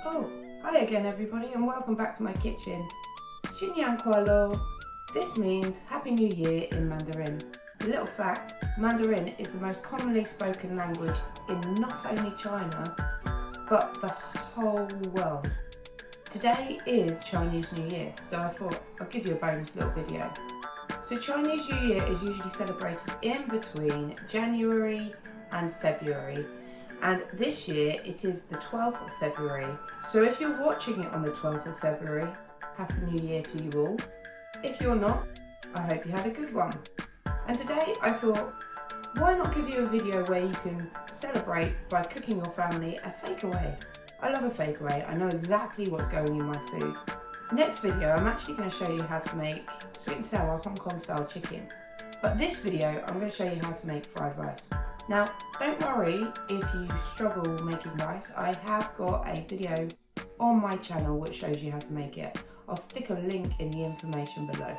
Oh, hi again everybody and welcome back to my kitchen. Xinyan Kualo. This means Happy New Year in Mandarin. A little fact, Mandarin is the most commonly spoken language in not only China, but the whole world. Today is Chinese New Year, so I thought I'll give you a bonus little video. So Chinese New Year is usually celebrated in between January and February. And this year it is the 12th of February. So if you're watching it on the 12th of February, Happy New Year to you all. If you're not, I hope you had a good one. And today I thought, why not give you a video where you can celebrate by cooking your family a takeaway. I love a takeaway, I know exactly what's going in my food. Next video I'm actually going to show you how to make sweet and sour Hong Kong style chicken. But this video I'm going to show you how to make fried rice. Now, don't worry if you struggle making rice. I have got a video on my channel which shows you how to make it. I'll stick a link in the information below.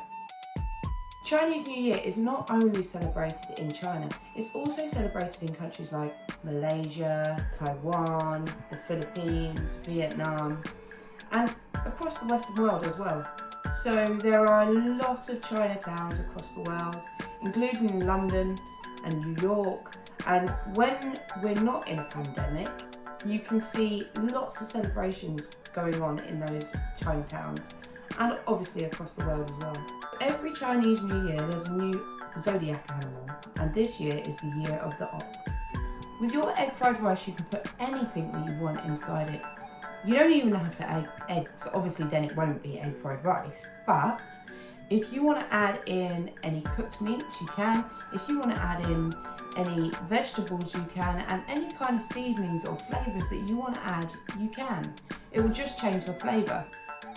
Chinese New Year is not only celebrated in China, it's also celebrated in countries like Malaysia, Taiwan, the Philippines, Vietnam, and across the Western world as well. So there are a lot of Chinatowns across the world, including London and New York. And when we're not in a pandemic, you can see lots of celebrations going on in those Chinatowns and obviously across the world as well. Every Chinese New Year there's a new zodiac animal, and this year is the year of the ox. With your egg fried rice you can put anything that you want inside it. You don't even have to add eggs, obviously then it won't be egg fried rice, but if you want to add in any cooked meats you can, if you want to add in any vegetables you can, and any kind of seasonings or flavours that you want to add you can. It will just change the flavour.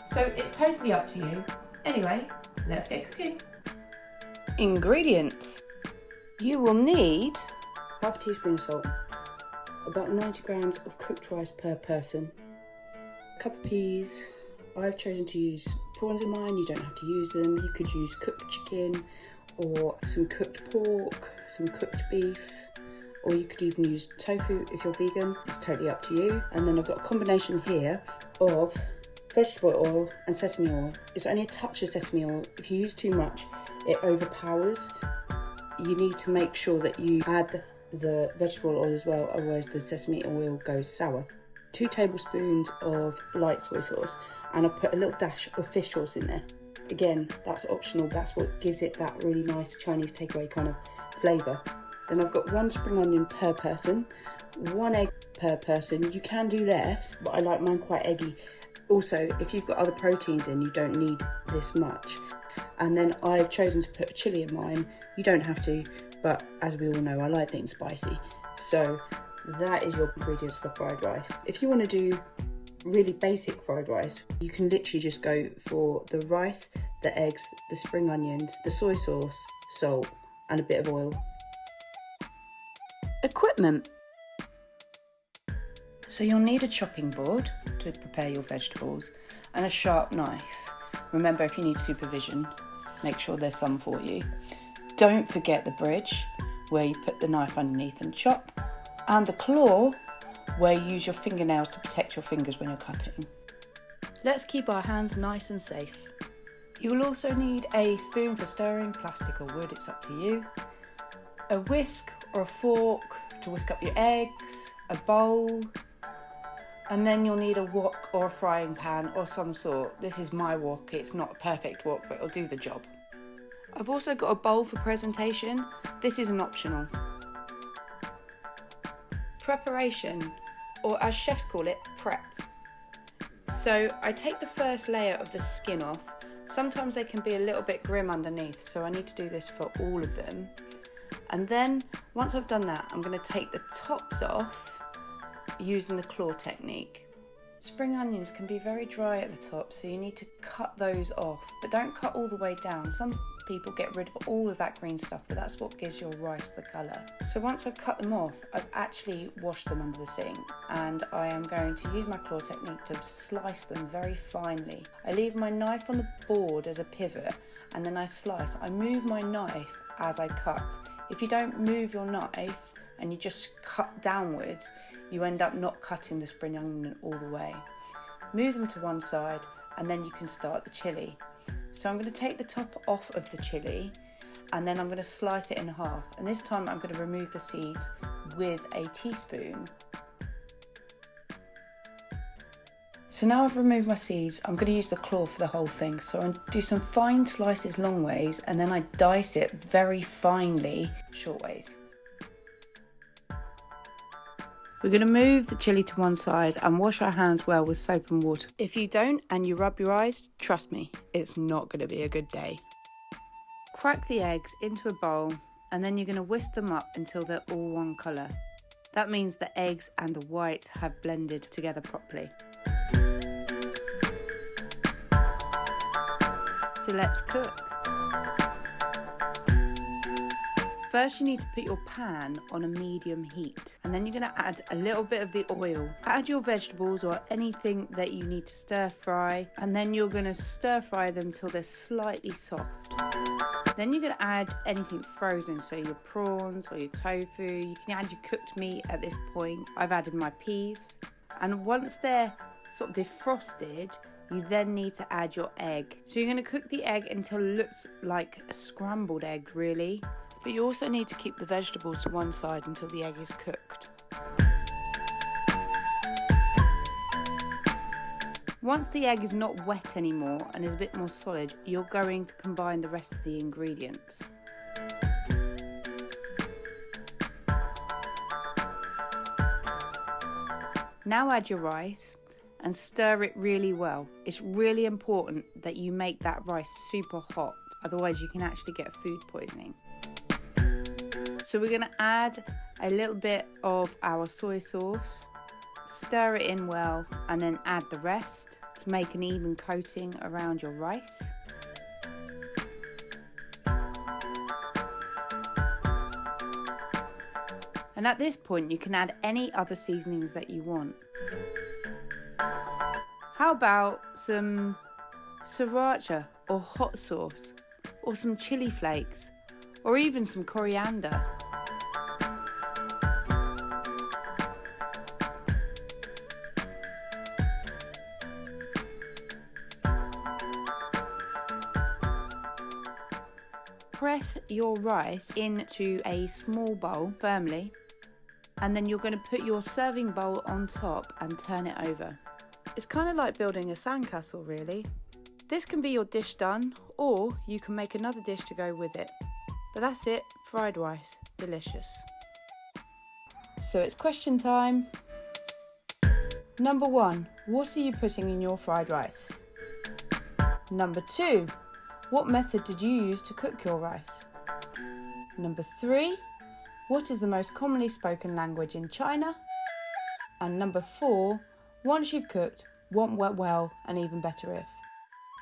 So it's totally up to you. Anyway, let's get cooking. Ingredients. You will need half a teaspoon of salt, about 90 grams of cooked rice per person, a cup of peas. I've chosen to use prawns in mine, you don't have to use them. You could use cooked chicken or some cooked pork, some cooked beef, or you could even use tofu if you're vegan. It's totally up to you. And then I've got a combination here of vegetable oil and sesame oil. It's only a touch of sesame oil. If you use too much, it overpowers. You need to make sure that you add the vegetable oil as well, otherwise the sesame oil goes sour. 2 tablespoons of light soy sauce, and I'll put a little dash of fish sauce in there. Again, that's optional, that's what gives it that really nice Chinese takeaway kind of flavour. Then I've got 1 spring onion per person, 1 egg per person. You can do less, but I like mine quite eggy. Also, if you've got other proteins in, you don't need this much. And then I've chosen to put chilli in mine. You don't have to, but as we all know, I like things spicy. So that is your ingredients for fried rice. If you want to do really basic fried rice, you can literally just go for the rice, the eggs, the spring onions, the soy sauce, salt, and a bit of oil. Equipment. So you'll need a chopping board to prepare your vegetables and a sharp knife. Remember, if you need supervision, make sure there's some for you. Don't forget the bridge where you put the knife underneath and chop, and the claw where you use your fingernails to protect your fingers when you're cutting. Let's keep our hands nice and safe. You will also need a spoon for stirring, plastic or wood, it's up to you. A whisk or a fork to whisk up your eggs, a bowl, and then you'll need a wok or a frying pan or some sort. This is my wok, it's not a perfect wok, but it'll do the job. I've also got a bowl for presentation. This is an optional. Preparation, or as chefs call it, prep. So I take the first layer of the skin off. Sometimes they can be a little bit grim underneath, so I need to do this for all of them. And then once I've done that, I'm going to take the tops off using the claw technique. Spring onions can be very dry at the top, so you need to cut those off, but don't cut all the way down. Some people get rid of all of that green stuff, but that's what gives your rice the colour. So once I've cut them off, I've actually washed them under the sink, and I am going to use my claw technique to slice them very finely. I leave my knife on the board as a pivot, and then I slice. I move my knife as I cut. If you don't move your knife and you just cut downwards, you end up not cutting the spring onion all the way. move them to one side, and then you can start the chilli. So I'm going to take the top off of the chilli, and then I'm going to slice it in half. And this time I'm going to remove the seeds with a teaspoon. So now I've removed my seeds, I'm going to use the claw for the whole thing. So I'm going to do some fine slices long ways, and then I dice it very finely short ways. We're going to move the chilli to one side and wash our hands well with soap and water. If you don't and you rub your eyes, trust me, it's not going to be a good day. Crack the eggs into a bowl, and then you're going to whisk them up until they're all one colour. That means the eggs and the whites have blended together properly. So let's cook. First you need to put your pan on a medium heat, and then you're going to add a little bit of the oil. Add your vegetables or anything that you need to stir fry, and then you're going to stir fry them till they're slightly soft. Then you're going to add anything frozen, so your prawns or your tofu. You can add your cooked meat at this point. I've added my peas, and once they're sort of defrosted, you then need to add your egg. So you're going to cook the egg until it looks like a scrambled egg, really. But you also need to keep the vegetables to one side until the egg is cooked. Once the egg is not wet anymore and is a bit more solid, you're going to combine the rest of the ingredients. Now add your rice and stir it really well. It's really important that you make that rice super hot, otherwise you can actually get food poisoning. So we're going to add a little bit of our soy sauce, stir it in well, and then add the rest to make an even coating around your rice. And at this point you can add any other seasonings that you want. How about some sriracha or hot sauce, or some chili flakes, or even some coriander? Press your rice into a small bowl firmly, and then you're going to put your serving bowl on top and turn it over. It's kind of like building a sandcastle, really. This can be your dish done, or you can make another dish to go with it. But that's it, fried rice, delicious. So it's question time. Number 1, what are you putting in your fried rice? Number 2, what method did you use to cook your rice? Number 3, what is the most commonly spoken language in China? And number 4, once you've cooked, what went well and even better if?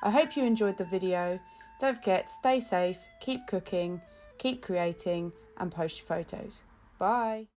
I hope you enjoyed the video. Don't forget, stay safe, keep cooking, keep creating, and post your photos. Bye.